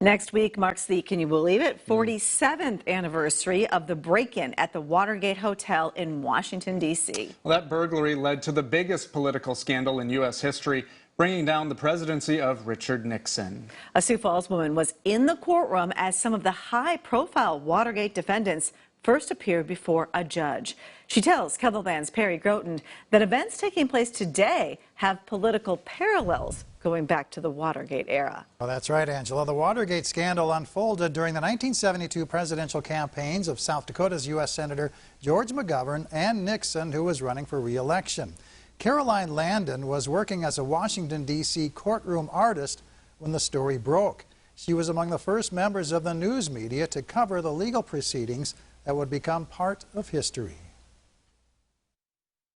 Next week marks the, can you believe it, 47th anniversary of the break-in at the Watergate Hotel in Washington, D.C. Well, that burglary led to the biggest political scandal in U.S. history, bringing down the presidency of Richard Nixon. A Sioux Falls woman was in the courtroom as some of the high-profile Watergate defendants first appeared before a judge. She tells KELOLAND's Perry Groten that events taking place today have political parallels going back to the Watergate era. Well, that's right, Angela. The Watergate scandal unfolded during the 1972 presidential campaigns of South Dakota's U.S. Senator George McGovern and Nixon, who was running for re-election. Caroline Landon was working as a Washington, D.C. courtroom artist when the story broke. She was among the first members of the news media to cover the legal proceedings that would become part of history.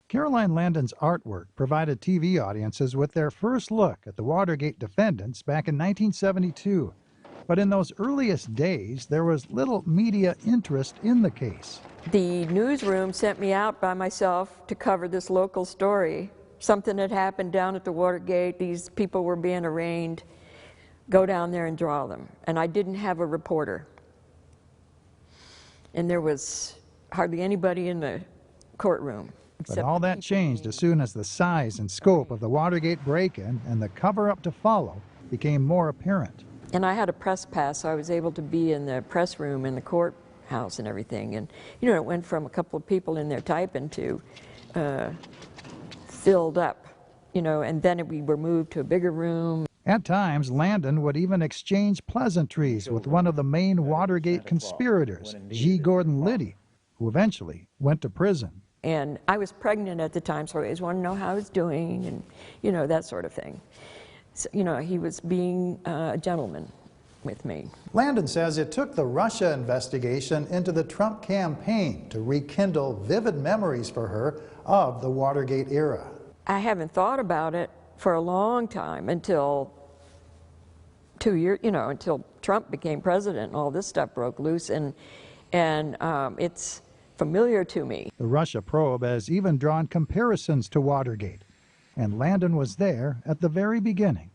Caroline Landon's artwork provided TV audiences with their first look at the Watergate defendants back in 1972. But in those earliest days, there was little media interest in the case. The newsroom sent me out by myself to cover this local story. Something had happened down at the Watergate. These people were being arraigned. Go down there and draw them. And I didn't have a reporter. And there was hardly anybody in the courtroom. But all that changed as soon as the size and scope of the Watergate break-in and the cover-up to follow became more apparent. And I had a press pass, so I was able to be in the press room in the courthouse and everything. And, you know, it went from a couple of people in there typing to filled up, you know, and then we were moved to a bigger room. At times, Landon would even exchange pleasantries with one of the main Watergate conspirators, G. Gordon Liddy, who eventually went to prison. And I was pregnant at the time, so I always wanted to know how I was doing and, you know, that sort of thing. So, you know, he was being a gentleman with me. Landon says it took the Russia investigation into the Trump campaign to rekindle vivid memories for her of the Watergate era. I haven't thought about it for a long time until 2 years, you know, until Trump became president and all this stuff broke loose, and it's familiar to me. The Russia probe has even drawn comparisons to Watergate, and Landon was there at the very beginning,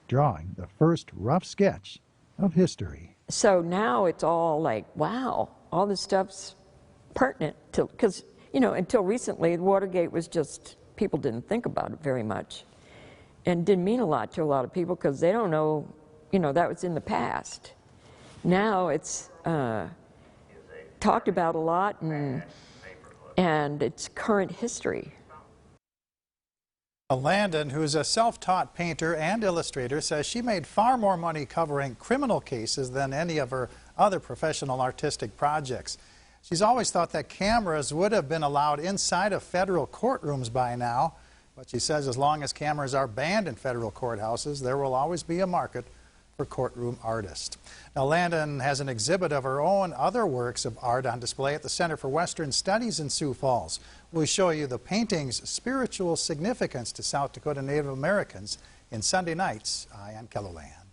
drawing the first rough sketch of history. So now it's all like, wow, all this stuff's pertinent to, because, you know, until recently, Watergate was just, people didn't think about it very much, and didn't mean a lot to a lot of people because they don't know, you know, that was in the past. Now it's talked about a lot, and it's current history. Landon, who's a self-taught painter and illustrator, says she made far more money covering criminal cases than any of her other professional artistic projects. She's always thought that cameras would have been allowed inside of federal courtrooms by now, but she says as long as cameras are banned in federal courthouses, there will always be a market for courtroom artists. Now, Landon has an exhibit of her own other works of art on display at the Center for Western Studies in Sioux Falls. We'll show you the painting's spiritual significance to South Dakota Native Americans in Sunday Night's Eye on KELOLAND.